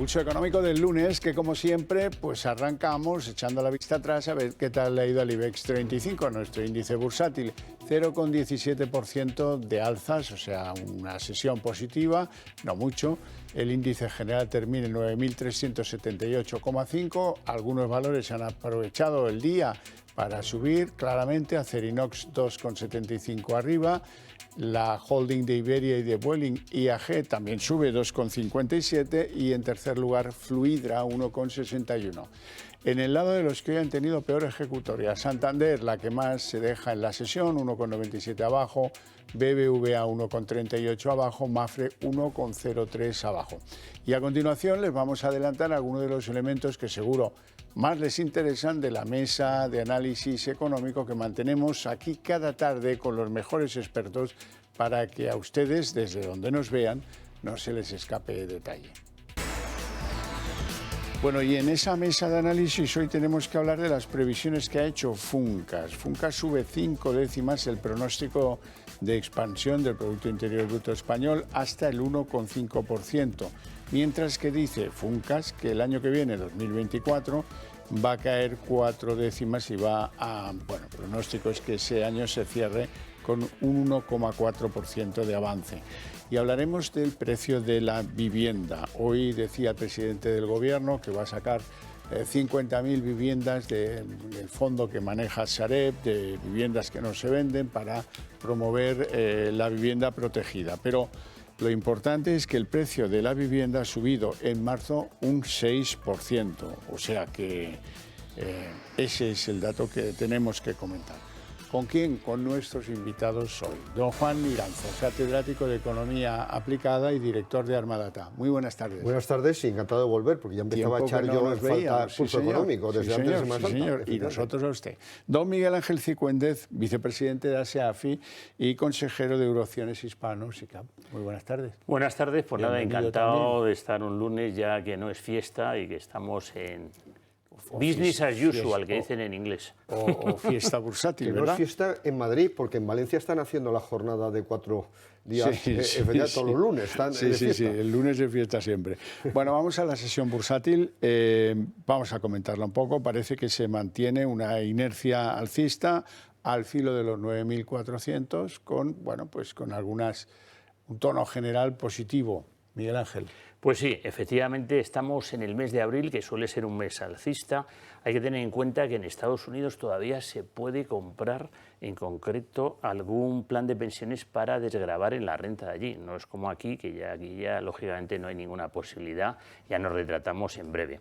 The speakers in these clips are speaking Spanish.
pulso económico del lunes, que como siempre, pues arrancamos echando la vista atrás a ver qué tal le ha ido al IBEX 35, nuestro índice bursátil. 0,17% de alzas, o sea, una sesión positiva, no mucho. El índice general termina en 9.378,5. Algunos valores han aprovechado el día para subir claramente. Acerinox 2,75 arriba. La holding de Iberia y de Vueling, IAG, también sube 2,57 y en tercer lugar Fluidra 1,61. En el lado de los que hoy han tenido peor ejecutoria, Santander, la que más se deja en la sesión, 1,97 abajo, BBVA 1,38 abajo, Mafre 1,03 abajo. Y a continuación les vamos a adelantar algunos de los elementos que seguro más les interesan de la mesa de análisis económico que mantenemos aquí cada tarde con los mejores expertos para que a ustedes, desde donde nos vean, no se les escape detalle. Bueno, y en esa mesa de análisis hoy tenemos que hablar de las previsiones que ha hecho Funcas. Funcas sube 5 décimas el pronóstico de expansión del Producto Interior Bruto español hasta el 1,5%, mientras que dice Funcas que el año que viene, 2024, va a caer 4 décimas y va a, bueno, el pronóstico es que ese año se cierre con un 1,4% de avance. Y hablaremos del precio de la vivienda. Hoy decía el presidente del Gobierno que va a sacar 50.000 viviendas del fondo que maneja Sareb, de viviendas que no se venden, para promover la vivienda protegida. Pero lo importante es que el precio de la vivienda ha subido en marzo un 6%. O sea que ese es el dato que tenemos que comentar. ¿Con quién? Con nuestros invitados hoy. Don Juan Iranzo, catedrático de Economía Aplicada y director de Armadata. Muy buenas tardes. Buenas tardes y encantado de volver, porque ya empezaba a echar yo en falta pulso económico desde antes de Semana Santa. Señor, y nosotros a usted. Don Miguel Ángel Cicuéndez, vicepresidente de ASEAFI y consejero de Euroopciones Hispanos ICAP. Muy buenas tardes. Buenas tardes, pues nada, encantado de estar un lunes ya que no es fiesta y que estamos en business as usual, que dicen en inglés. O fiesta bursátil, que ¿verdad? No es fiesta en Madrid, porque en Valencia están haciendo la jornada de 4 días, todos los lunes. Están sí, el lunes es fiesta siempre. Bueno, vamos a la sesión bursátil. Vamos a comentarla un poco. Parece que se mantiene una inercia alcista al filo de los 9.400 con, bueno, pues con un tono general positivo. Miguel Ángel. Pues sí, efectivamente estamos en el mes de abril, que suele ser un mes alcista. Hay que tener en cuenta que en Estados Unidos todavía se puede comprar en concreto algún plan de pensiones para desgravar en la renta de allí. No es como aquí, que aquí ya lógicamente no hay ninguna posibilidad, ya nos retratamos en breve.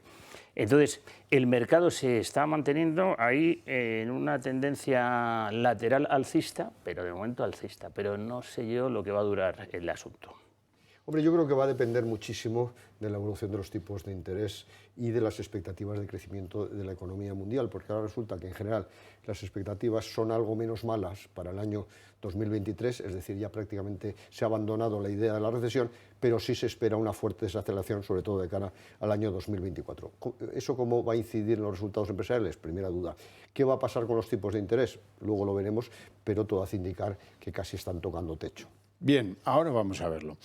Entonces, el mercado se está manteniendo ahí en una tendencia lateral alcista, pero de momento alcista, pero no sé yo lo que va a durar el asunto. Hombre, yo creo que va a depender muchísimo de la evolución de los tipos de interés y de las expectativas de crecimiento de la economía mundial, porque ahora resulta que en general las expectativas son algo menos malas para el año 2023, es decir, ya prácticamente se ha abandonado la idea de la recesión, pero sí se espera una fuerte desaceleración, sobre todo de cara al año 2024. ¿Eso cómo va a incidir en los resultados empresariales? Primera duda. ¿Qué va a pasar con los tipos de interés? Luego lo veremos, pero todo hace indicar que casi están tocando techo. Bien, ahora vamos a verlo.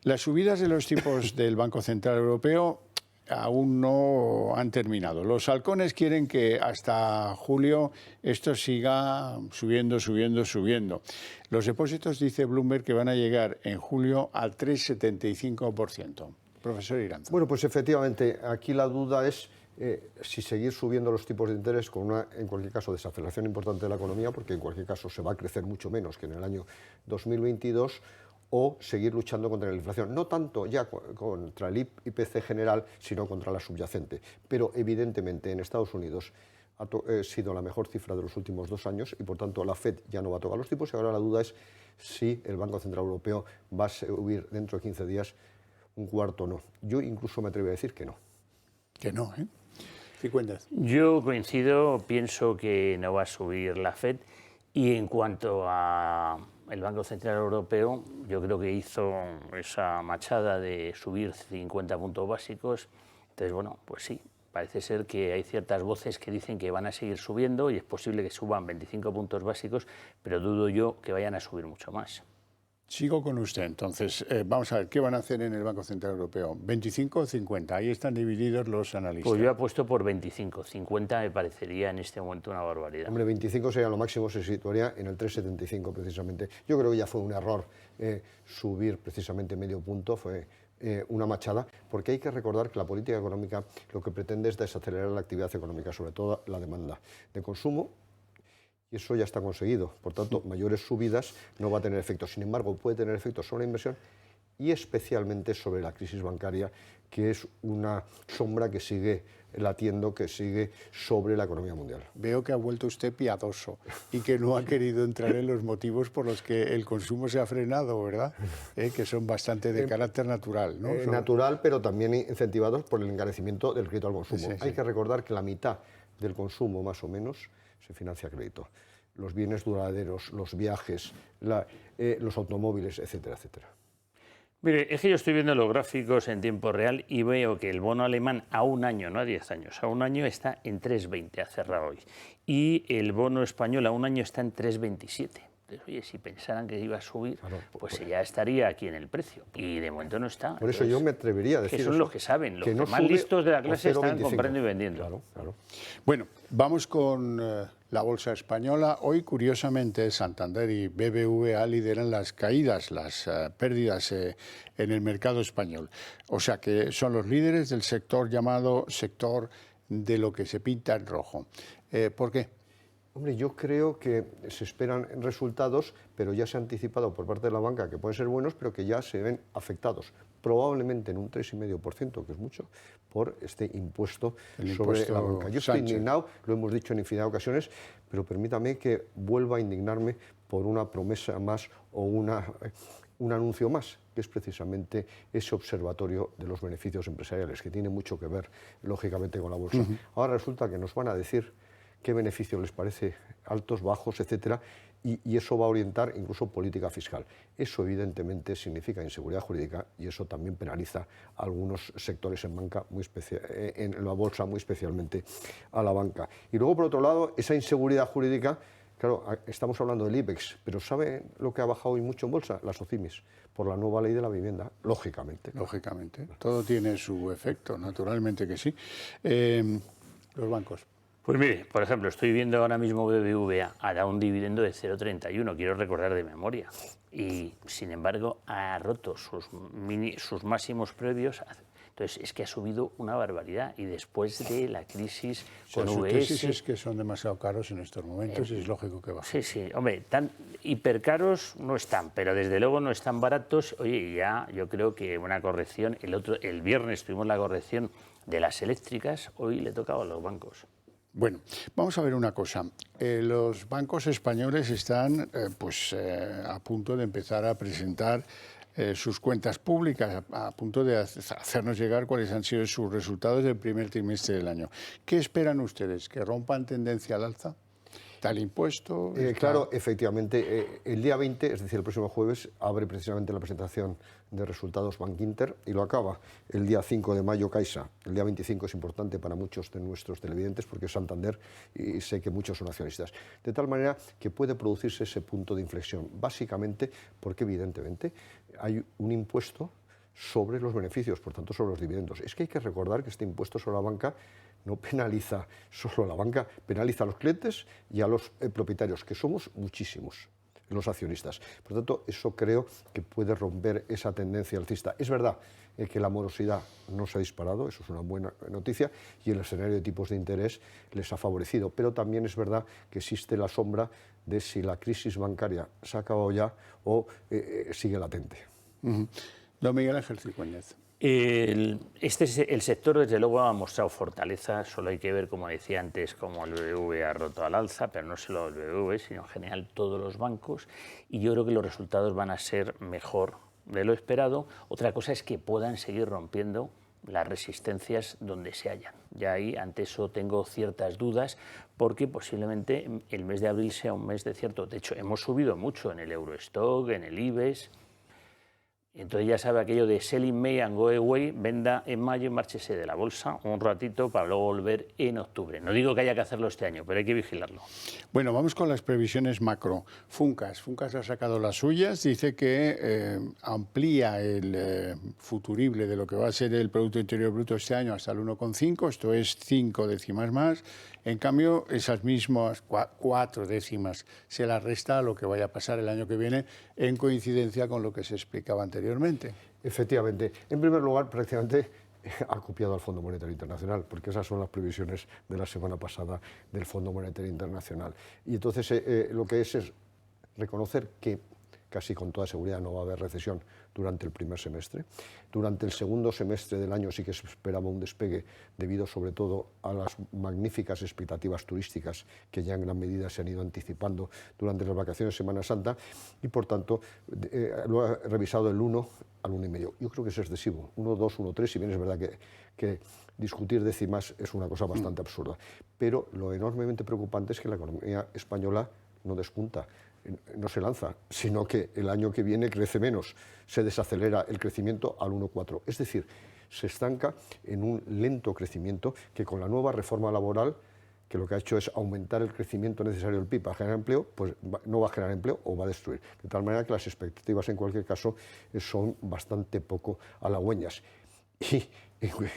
Las subidas de los tipos del Banco Central Europeo aún no han terminado. Los halcones quieren que hasta julio esto siga subiendo. Los depósitos, dice Bloomberg, que van a llegar en julio al 3,75%. Profesor Iranzo. Bueno, pues efectivamente, aquí la duda es si seguir subiendo los tipos de interés con una, en cualquier caso, desaceleración importante de la economía, porque en cualquier caso se va a crecer mucho menos que en el año 2022, o seguir luchando contra la inflación, no tanto ya contra el IPC general, sino contra la subyacente. Pero evidentemente en Estados Unidos ha sido la mejor cifra de los últimos 2 años y por tanto la FED ya no va a tocar los tipos y ahora la duda es si el Banco Central Europeo va a subir dentro de 15 días un cuarto o no. Yo incluso me atrevo a decir que no. Que no, ¿eh? Cicuéndez. Yo coincido, pienso que no va a subir la FED y en cuanto a el Banco Central Europeo, yo creo que hizo esa machada de subir 50 puntos básicos. Entonces, bueno, pues sí, parece ser que hay ciertas voces que dicen que van a seguir subiendo y es posible que suban 25 puntos básicos, pero dudo yo que vayan a subir mucho más. Sigo con usted, entonces, vamos a ver, ¿qué van a hacer en el Banco Central Europeo? ¿25 o 50? Ahí están divididos los analistas. Pues yo apuesto por 25, 50 me parecería en este momento una barbaridad. Hombre, 25 sería lo máximo, se situaría en el 3,75 precisamente. Yo creo que ya fue un error subir precisamente medio punto, fue una machada, porque hay que recordar que la política económica lo que pretende es desacelerar la actividad económica, sobre todo la demanda de consumo, y eso ya está conseguido. Por tanto, mayores subidas no va a tener efecto. Sin embargo, puede tener efectos sobre la inversión y especialmente sobre la crisis bancaria, que es una sombra que sigue latiendo, que sigue sobre la economía mundial. Veo que ha vuelto usted piadoso y que no ha querido entrar en los motivos por los que el consumo se ha frenado, ¿verdad? Que son bastante de carácter natural, ¿no? Natural, pero también incentivados por el encarecimiento del crédito al consumo. Sí, sí. Hay que recordar que la mitad del consumo, más o menos, se financia a crédito. Los bienes duraderos, los viajes, los automóviles, etcétera, etcétera. Mire, es que yo estoy viendo los gráficos en tiempo real y veo que el bono alemán a un año, no a 10 años, a un año está en 3,20, ha cerrado hoy. Y el bono español a un año está en 3,27. Entonces, oye, si pensaran que iba a subir, Claro, pues ya estaría aquí en el precio. Y de momento no está. Por eso yo me atrevería a decir que son eso, los que saben, los que no más sube listos de la o clase están 0,25. comprando y vendiendo. Claro, claro. Bueno, vamos con la bolsa española. Hoy, curiosamente, Santander y BBVA lideran las caídas, las pérdidas en el mercado español. O sea que son los líderes del sector llamado sector de lo que se pinta en rojo. ¿Por qué? Hombre, yo creo que se esperan resultados, pero ya se ha anticipado por parte de la banca que pueden ser buenos, pero que ya se ven afectados, probablemente en un 3,5%, que es mucho, por este impuesto sobre la banca. Yo estoy indignado, lo hemos dicho en infinidad de ocasiones, pero permítame que vuelva a indignarme por una promesa más o un anuncio más, que es precisamente ese observatorio de los beneficios empresariales, que tiene mucho que ver, lógicamente, con la bolsa. Ahora resulta que nos van a decir qué beneficio les parece, altos, bajos, etcétera, y eso va a orientar incluso política fiscal. Eso evidentemente significa inseguridad jurídica y eso también penaliza a algunos sectores en banca, en la bolsa, muy especialmente a la banca. Y luego, por otro lado, esa inseguridad jurídica, claro, estamos hablando del IBEX, pero ¿sabe lo que ha bajado hoy mucho en bolsa? Las OCIMIs, por la nueva ley de la vivienda, lógicamente. Lógicamente, todo tiene su efecto, naturalmente que sí. Los bancos. Pues mire, por ejemplo, estoy viendo ahora mismo BBVA, ha dado un dividendo de 0,31, quiero recordar de memoria, y sin embargo ha roto sus máximos previos. Entonces es que ha subido una barbaridad y después de la crisis con Su VS... tesis es que son demasiado caros en estos momentos y es lógico que bajen. Sí, sí, hombre, tan hipercaros no están, pero desde luego no están baratos. Oye, ya yo creo que una corrección, el viernes tuvimos la corrección de las eléctricas, hoy le tocaba a los bancos. Bueno, vamos a ver una cosa. Los bancos españoles están a punto de empezar a presentar sus cuentas públicas, a punto de hacernos llegar cuáles han sido sus resultados del primer trimestre del año. ¿Qué esperan ustedes? ¿Que rompan tendencia al alza? ¿Está el impuesto? Claro, efectivamente, el día 20, es decir, el próximo jueves, abre precisamente la presentación de resultados Bankinter y lo acaba el día 5 de mayo Caixa. El día 25 es importante para muchos de nuestros televidentes porque es Santander y sé que muchos son accionistas. De tal manera que puede producirse ese punto de inflexión, básicamente porque evidentemente hay un impuesto sobre los beneficios, por tanto sobre los dividendos. Es que hay que recordar que este impuesto sobre la banca no penaliza solo a la banca, penaliza a los clientes y a los propietarios, que somos muchísimos, los accionistas. Por tanto, eso creo que puede romper esa tendencia alcista. Es verdad que la morosidad no se ha disparado, eso es una buena noticia, y el escenario de tipos de interés les ha favorecido, pero también es verdad que existe la sombra de si la crisis bancaria se ha acabado ya o sigue latente. Don Miguel Ángel Cigüeñez. El sector, desde luego, ha mostrado fortaleza. Solo hay que ver, como decía antes, cómo el BBVA ha roto al alza, pero no solo el BBVA, sino en general todos los bancos. Y yo creo que los resultados van a ser mejor de lo esperado. Otra cosa es que puedan seguir rompiendo las resistencias donde se hallan. Ya ahí, ante eso, tengo ciertas dudas, porque posiblemente el mes de abril sea un mes de cierto techo. Hemos subido mucho en el Eurostock, en el IBEX. Entonces ya sabe aquello de sell in May and go away, venda en mayo y márchese de la bolsa un ratito para luego volver en octubre. No digo que haya que hacerlo este año, pero hay que vigilarlo. Bueno, vamos con las previsiones macro. Funcas ha sacado las suyas, dice que amplía el futurible de lo que va a ser el Producto Interior Bruto este año hasta el 1,5, esto es 5 décimas más. En cambio, esas mismas 4 décimas se las resta a lo que vaya a pasar el año que viene, en coincidencia con lo que se explicaba anteriormente. Efectivamente. En primer lugar, prácticamente ha copiado al Fondo Monetario Internacional, porque esas son las previsiones de la semana pasada del Fondo Monetario Internacional. Y entonces lo que es reconocer que casi con toda seguridad no va a haber recesión durante el primer semestre. Durante el segundo semestre del año sí que se esperaba un despegue debido sobre todo a las magníficas expectativas turísticas que ya en gran medida se han ido anticipando durante las vacaciones de Semana Santa y por tanto lo ha revisado del 1 al 1,5. Yo creo que es excesivo, 1, 2, 1, 3, si bien es verdad que discutir décimas es una cosa bastante absurda. Pero lo enormemente preocupante es que la economía española no despunta, no se lanza, sino que el año que viene crece menos, se desacelera el crecimiento al 1,4. Es decir, se estanca en un lento crecimiento que con la nueva reforma laboral, que lo que ha hecho es aumentar el crecimiento necesario del PIB para generar empleo, pues no va a generar empleo o va a destruir. De tal manera que las expectativas en cualquier caso son bastante poco halagüeñas. Y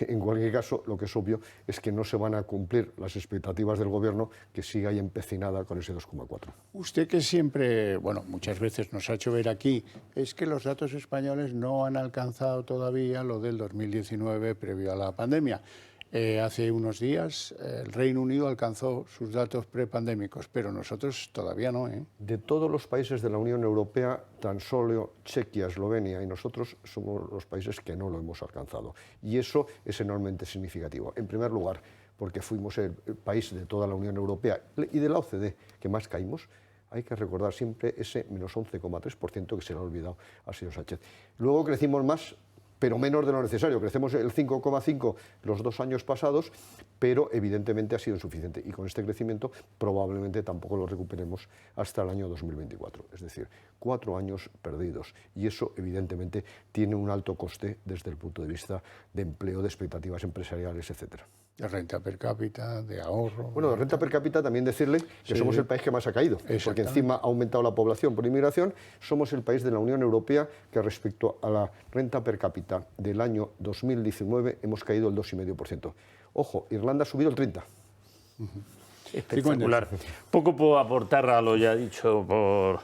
en cualquier caso, lo que es obvio es que no se van a cumplir las expectativas del Gobierno, que sigue ahí empecinada con ese 2,4. Usted que siempre, bueno, muchas veces nos ha hecho ver aquí, es que los datos españoles no han alcanzado todavía lo del 2019 previo a la pandemia. Hace unos días el Reino Unido alcanzó sus datos prepandémicos, pero nosotros todavía no. De todos los países de la Unión Europea, tan solo Chequia, Eslovenia y nosotros somos los países que no lo hemos alcanzado. Y eso es enormemente significativo. En primer lugar, porque fuimos el país de toda la Unión Europea y de la OCDE que más caímos. Hay que recordar siempre ese menos 11,3% que se le ha olvidado al señor Sánchez. Luego crecimos más, pero menos de lo necesario. Crecemos el 5,5 los 2 años pasados, pero evidentemente ha sido insuficiente. Y con este crecimiento probablemente tampoco lo recuperemos hasta el año 2024. Es decir, 4 años perdidos. Y eso evidentemente tiene un alto coste desde el punto de vista de empleo, de expectativas empresariales, etcétera. De renta per cápita, de ahorro. Bueno, de renta per cápita también decirle que somos el país que más ha caído, porque encima ha aumentado la población por inmigración. Somos el país de la Unión Europea que respecto a la renta per cápita del año 2019 hemos caído el 2,5%. Ojo, Irlanda ha subido el 30%. Espectacular. Poco puedo aportar a lo ya dicho por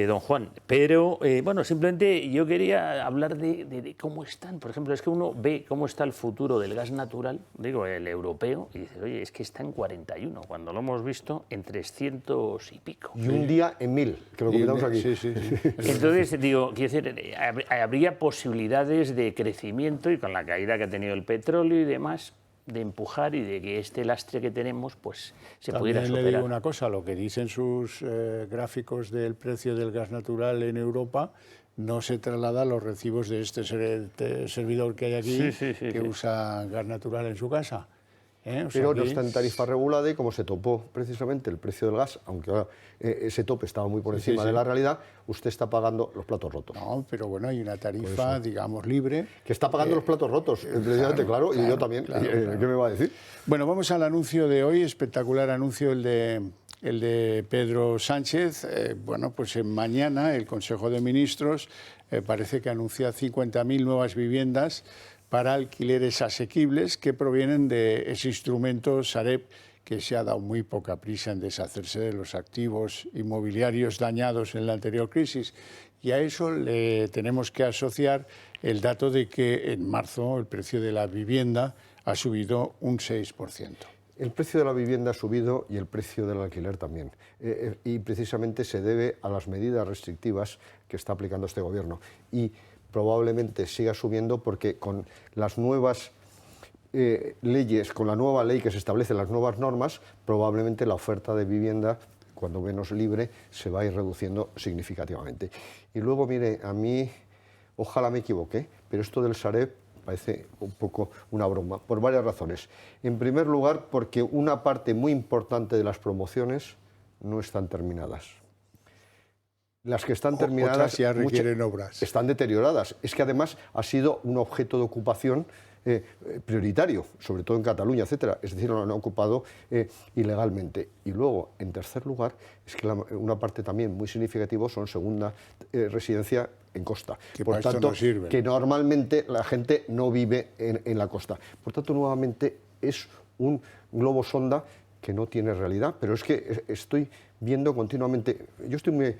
don Juan, pero bueno, simplemente yo quería hablar de cómo están. Por ejemplo, es que uno ve cómo está el futuro del gas natural, digo, el europeo, y dice, oye, es que está en 41, cuando lo hemos visto en 300 y pico. Y un día en 1000, que lo comentamos aquí. Sí. Entonces, digo, quiero decir, habría posibilidades de crecimiento y con la caída que ha tenido el petróleo y demás, de empujar y de que este lastre que tenemos pues se pudiera superar. También le digo una cosa, lo que dicen sus gráficos del precio del gas natural en Europa no se traslada a los recibos de este servidor que hay aquí, que usa gas natural en su casa. O sea, pero no está en tarifa regulada y como se topó precisamente el precio del gas, aunque ese tope estaba muy por encima de la realidad, usted está pagando los platos rotos. No, pero bueno, hay una tarifa, digamos, libre. Que está pagando los platos rotos, precisamente, claro, y yo también. Claro. ¿Qué me va a decir? Bueno, vamos al anuncio de hoy, espectacular anuncio el de Pedro Sánchez. Bueno, pues mañana el Consejo de Ministros parece que anuncia 50.000 nuevas viviendas para alquileres asequibles que provienen de ese instrumento Sareb, que se ha dado muy poca prisa en deshacerse de los activos inmobiliarios dañados en la anterior crisis. Y a eso le tenemos que asociar el dato de que en marzo el precio de la vivienda ha subido un 6%. El precio de la vivienda ha subido y el precio del alquiler también. Y precisamente se debe a las medidas restrictivas que está aplicando este gobierno. Y probablemente siga subiendo porque con las nuevas leyes, con la nueva ley que se establece, las nuevas normas, probablemente la oferta de vivienda, cuando menos libre, se va a ir reduciendo significativamente. Y luego, mire, a mí, ojalá me equivoque, pero esto del Sareb parece un poco una broma, por varias razones. En primer lugar, porque una parte muy importante de las promociones no están terminadas. Las que están terminadas otras ya requieren obras. Están deterioradas. Es que además ha sido un objeto de ocupación prioritario, sobre todo en Cataluña, etcétera. Es decir, lo han ocupado ilegalmente. Y luego, en tercer lugar, es que una parte también muy significativa son segunda residencia en costa. Que por para esto tanto, no sirven. que normalmente la gente no vive en la costa. Por tanto, nuevamente es un globo sonda que no tiene realidad, pero es que estoy viendo continuamente, yo estoy muy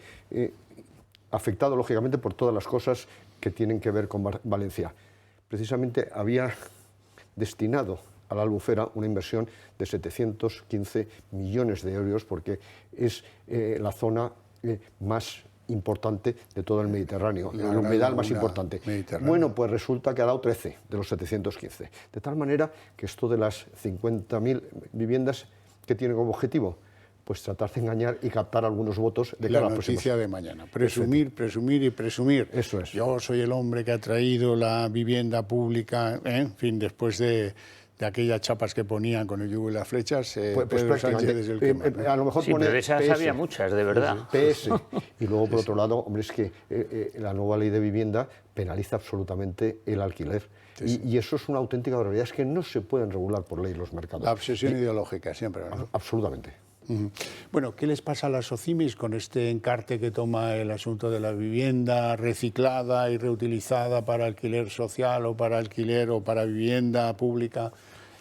afectado, lógicamente, por todas las cosas que tienen que ver con Valencia. Precisamente había destinado a la Albufera una inversión de 715 millones de euros, porque es la zona más importante de todo el Mediterráneo, el humedal más importante. Bueno, pues resulta que ha dado 13 de los 715. De tal manera que esto de las 50.000 viviendas que tiene como objetivo, pues tratar de engañar y captar algunos votos de cara a la noticia de mañana. Presumir, presumir y presumir. Eso es. Yo soy el hombre que ha traído la vivienda pública, en fin, después de aquellas chapas que ponían con el yugo y las flechas, pues Pedro Sánchez es el que manda. a lo mejor sí, pone pero de esas PS, había muchas, de verdad. PS. Y luego, por otro lado, hombre, es que la nueva ley de vivienda penaliza absolutamente el alquiler. Y eso es una auténtica barbaridad. Es que no se pueden regular por ley los mercados. La obsesión ideológica, siempre, ¿no? Absolutamente. Bueno, ¿qué les pasa a las SOCIMIS con este encarte que toma el asunto de la vivienda reciclada y reutilizada para alquiler social o para alquiler o para vivienda pública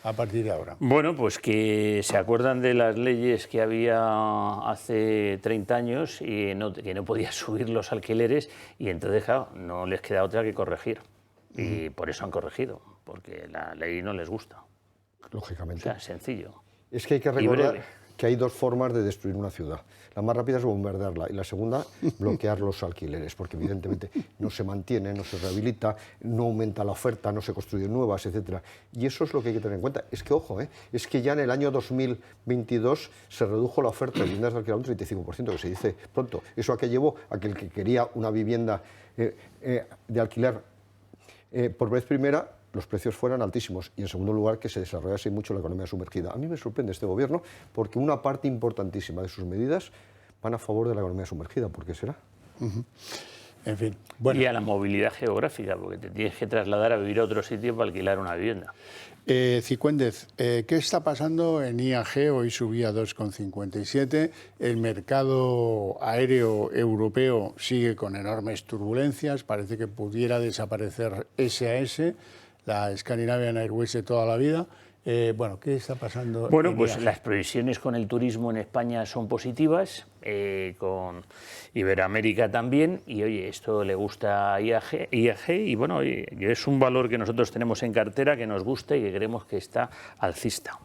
a partir de ahora? Bueno, pues que se acuerdan de las leyes que había hace 30 años y que no podía subir los alquileres, y entonces, claro, no les queda otra que corregir. Y por eso han corregido, porque la ley no les gusta. Lógicamente. O sea, sencillo. Es que hay que recordar que hay dos formas de destruir una ciudad. La más rápida es bombardearla y la segunda, bloquear los alquileres, porque evidentemente no se mantiene, no se rehabilita, no aumenta la oferta, no se construyen nuevas, etcétera. Y eso es lo que hay que tener en cuenta. Es que, ojo, es que ya en el año 2022 se redujo la oferta de viviendas de alquiler un 35%, que se dice pronto. ¿Eso a qué llevó? A que el que quería una vivienda de alquiler por vez primera, los precios fueran altísimos, y en segundo lugar que se desarrollase mucho la economía sumergida. A mí me sorprende este gobierno porque una parte importantísima de sus medidas van a favor de la economía sumergida. ¿Por qué será? En fin. Bueno. Y a la movilidad geográfica, porque te tienes que trasladar a vivir a otro sitio para alquilar una vivienda. Cicuéndez, ¿qué está pasando en IAG? Hoy subía 2,57. El mercado aéreo europeo sigue con enormes turbulencias. Parece que pudiera desaparecer SAS, la Scandinavian Airways de toda la vida. Bueno, ¿qué está pasando? Bueno, pues las previsiones con el turismo en España son positivas, con Iberoamérica también, y oye, esto le gusta a IAG y bueno, es un valor que nosotros tenemos en cartera, que nos gusta y que creemos que está alcista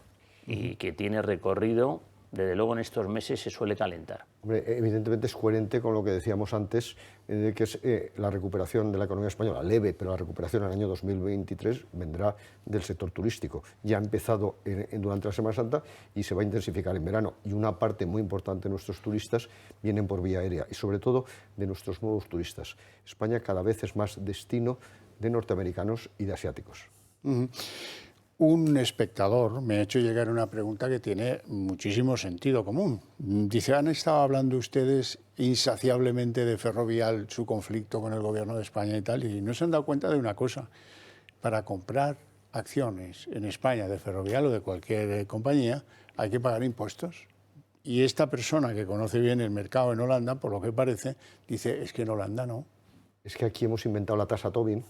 y que tiene recorrido. Desde luego en estos meses se suele calentar. Hombre, evidentemente es coherente con lo que decíamos antes, de que es la recuperación de la economía española, leve, pero la recuperación en el año 2023 vendrá del sector turístico. Ya ha empezado durante la Semana Santa y se va a intensificar en verano. Y una parte muy importante de nuestros turistas vienen por vía aérea, y sobre todo de nuestros nuevos turistas. España cada vez es más destino de norteamericanos y de asiáticos. Un espectador me ha hecho llegar una pregunta que tiene muchísimo sentido común. Dice, han estado hablando ustedes insaciablemente de Ferrovial, su conflicto con el gobierno de España y tal, y no se han dado cuenta de una cosa. Para comprar acciones en España de Ferrovial o de cualquier compañía hay que pagar impuestos. Y esta persona que conoce bien el mercado en Holanda, por lo que parece, dice, es que en Holanda no. Es que aquí hemos inventado la tasa Tobin.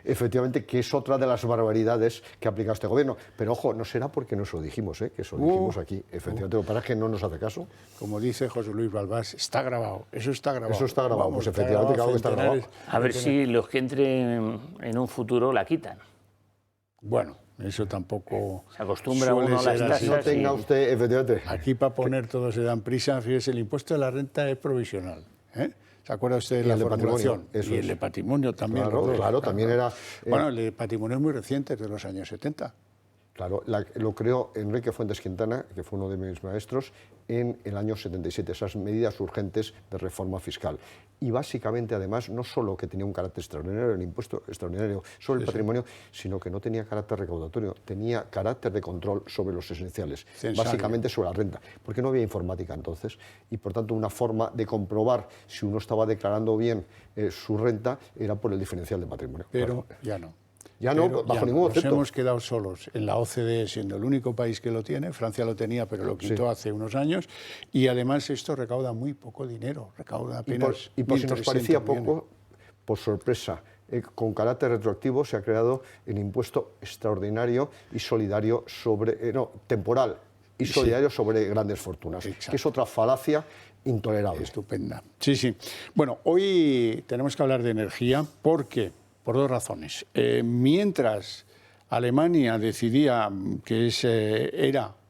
Efectivamente, que es otra de las barbaridades que ha aplicado este gobierno. Pero ojo, no será porque nos lo dijimos, que eso lo dijimos aquí. Efectivamente, lo que pasa es que no nos hace caso. Como dice José Luis Balbás, está grabado. Eso está grabado. Eso está grabado, Vamos, pues efectivamente, claro que está grabado. A ver si los que entren en un futuro la quitan. Bueno, eso tampoco se acostumbra uno a las tasas. No tenga usted, efectivamente. Aquí para poner todo se dan prisa. Fíjese, el impuesto de la renta es provisional. ¿Se acuerda usted de la formulación? Y el de patrimonio también. Claro, también era... Bueno, el de patrimonio es muy reciente, es de los años 70. Claro, lo creó Enrique Fuentes Quintana, que fue uno de mis maestros, en el año 77, esas medidas urgentes de reforma fiscal. Y básicamente, además, no solo que tenía un carácter extraordinario, el impuesto extraordinario sobre el patrimonio, sino que no tenía carácter recaudatorio, tenía carácter de control sobre los esenciales, básicamente sobre la renta, porque no había informática entonces, y por tanto una forma de comprobar si uno estaba declarando bien su renta era por el diferencial de patrimonio. Pero ya no. Ya no, bajo ningún concepto. Nos hemos quedado solos en la OCDE, siendo el único país que lo tiene. Francia lo tenía, pero lo quitó hace unos años. Y además esto recauda muy poco dinero, recauda apenas y por si nos parecía millones. poco, por sorpresa, con carácter retroactivo se ha creado el impuesto extraordinario y solidario temporal y solidario sobre grandes fortunas, que es otra falacia intolerable. Estupenda. Sí, sí. Bueno, hoy tenemos que hablar de energía porque... por dos razones. Mientras Alemania decidía que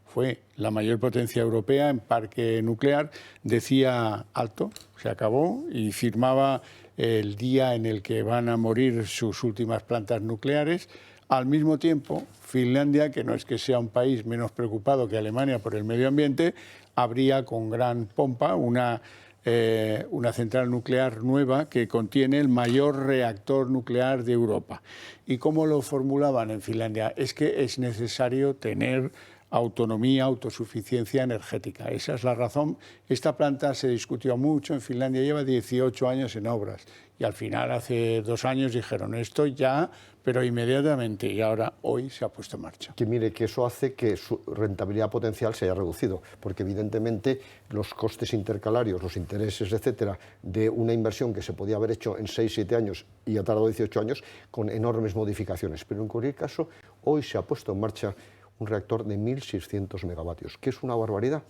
fue la mayor potencia europea en parque nuclear, decía alto, se acabó, y firmaba el día en el que van a morir sus últimas plantas nucleares. Al mismo tiempo, Finlandia, que no es que sea un país menos preocupado que Alemania por el medio ambiente, abría con gran pompa una central nuclear nueva que contiene el mayor reactor nuclear de Europa. ¿Y cómo lo formulaban en Finlandia? Es que es necesario tener autonomía, autosuficiencia energética. Esa es la razón. Esta planta se discutió mucho en Finlandia, lleva 18 años en obras y al final hace 2 años dijeron esto ya, pero inmediatamente, y ahora hoy se ha puesto en marcha. Que mire, que eso hace que su rentabilidad potencial se haya reducido, porque evidentemente los costes intercalarios, los intereses, etcétera, de una inversión que se podía haber hecho en 6-7 años y ha tardado 18 años, con enormes modificaciones. Pero en cualquier caso, hoy se ha puesto en marcha un reactor de 1.600 megavatios, que es una barbaridad.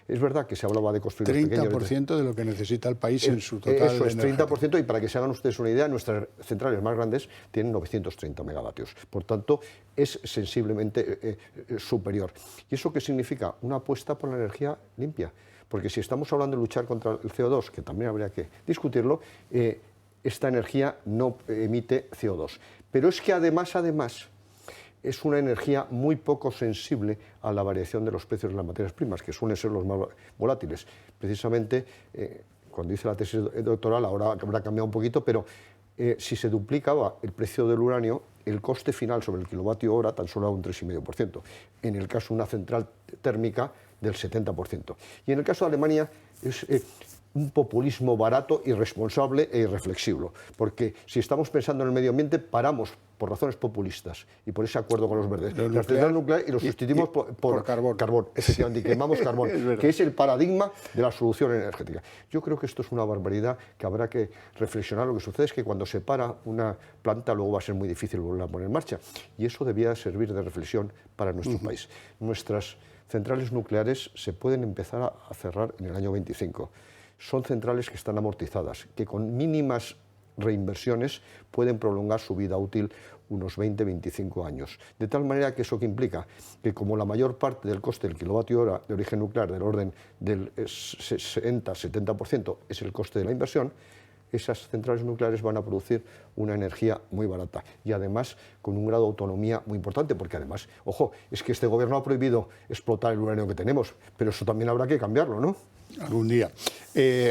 Es verdad que se hablaba de construir 30% de lo que necesita el país en su total. Eso es, 30%, y para que se hagan ustedes una idea, nuestras centrales más grandes tienen 930 megavatios. Por tanto, es sensiblemente superior. ¿Y eso qué significa? Una apuesta por la energía limpia. Porque si estamos hablando de luchar contra el CO2, que también habría que discutirlo, esta energía no emite CO2. Pero es que además, es una energía muy poco sensible a la variación de los precios de las materias primas, que suelen ser los más volátiles. Precisamente, cuando hice la tesis doctoral, ahora habrá cambiado un poquito, pero si se duplicaba el precio del uranio, el coste final sobre el kilovatio hora tan solo era un 3,5%. En el caso de una central térmica, del 70%. Y en el caso de Alemania, es un populismo barato, irresponsable e irreflexible, porque si estamos pensando en el medio ambiente, paramos por razones populistas y por ese acuerdo con los verdes, la central nuclear, y lo sustituimos por carbón, efectivamente, y quemamos carbón, que es el paradigma de la solución energética. Yo creo que esto es una barbaridad que habrá que reflexionar. Lo que sucede es que cuando se para una planta, luego va a ser muy difícil volverla a poner en marcha, y eso debía servir de reflexión para nuestro país. Nuestras centrales nucleares se pueden empezar a cerrar en el año 25. Son centrales que están amortizadas, que con mínimas reinversiones pueden prolongar su vida útil unos 20-25 años. De tal manera que eso que implica que como la mayor parte del coste del kilovatio hora de origen nuclear del orden del 60-70% es el coste de la inversión, esas centrales nucleares van a producir una energía muy barata y además con un grado de autonomía muy importante, porque además, ojo, es que este gobierno ha prohibido explotar el uranio que tenemos, pero eso también habrá que cambiarlo, ¿no? Algún día.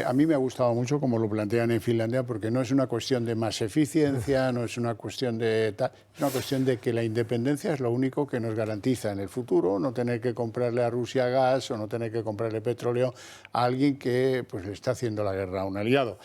A mí me ha gustado mucho como lo plantean en Finlandia, porque no es una cuestión de más eficiencia, no es una cuestión de tal, es una cuestión de que la independencia es lo único que nos garantiza en el futuro no tener que comprarle a Rusia gas o no tener que comprarle petróleo a alguien que pues le está haciendo la guerra a un aliado.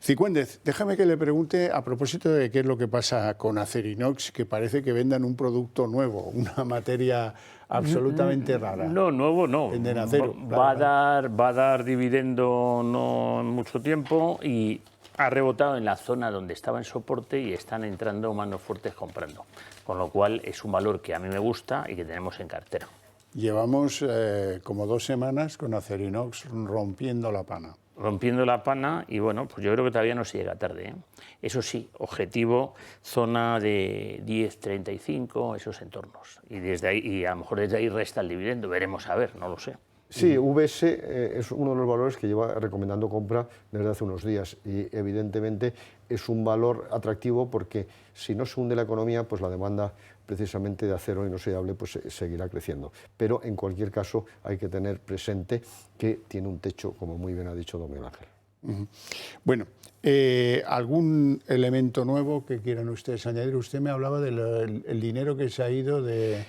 Cicuéndez, déjame que le pregunte a propósito de qué es lo que pasa con Acerinox, que parece que vendan un producto nuevo, una materia absolutamente rara. No, nuevo no. Venden acero. Va a dar dividendo no en mucho tiempo y ha rebotado en la zona donde estaba en soporte y están entrando manos fuertes comprando. Con lo cual es un valor que a mí me gusta y que tenemos en cartera. Llevamos como 2 semanas con Acerinox rompiendo la pana. Rompiendo la pana y bueno, pues yo creo que todavía no se llega tarde, ¿eh? Eso sí, objetivo, zona de 10,35, esos entornos. Y desde ahí, y a lo mejor desde ahí resta el dividendo, veremos a ver, no lo sé. Sí, VS es uno de los valores que lleva recomendando compra desde hace unos días y evidentemente es un valor atractivo porque si no se hunde la economía, pues la demanda precisamente de acero inoxidable, pues seguirá creciendo. Pero en cualquier caso hay que tener presente que tiene un techo, como muy bien ha dicho don Miguel Ángel. Bueno, ¿algún elemento nuevo que quieran ustedes añadir? Usted me hablaba del el dinero que se ha ido de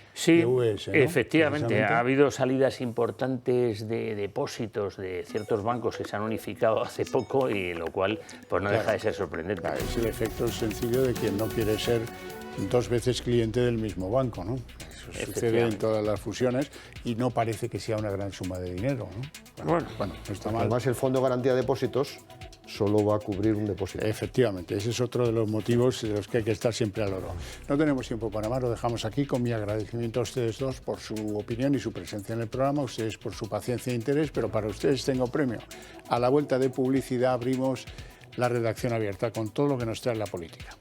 US, ¿no? Efectivamente, ha habido salidas importantes de depósitos de ciertos bancos que se han unificado hace poco, y lo cual pues no deja de ser sorprendente. Claro, es el efecto sencillo de quien no quiere ser 2 veces cliente del mismo banco, ¿no? Eso sucede en todas las fusiones y no parece que sea una gran suma de dinero, ¿no? Bueno, no está mal. Además, el Fondo de Garantía de Depósitos solo va a cubrir un depósito. Efectivamente, ese es otro de los motivos de los que hay que estar siempre al loro. No tenemos tiempo para más, lo dejamos aquí con mi agradecimiento a ustedes dos por su opinión y su presencia en el programa, a ustedes por su paciencia e interés, pero para ustedes tengo premio. A la vuelta de publicidad abrimos la redacción abierta con todo lo que nos trae la política.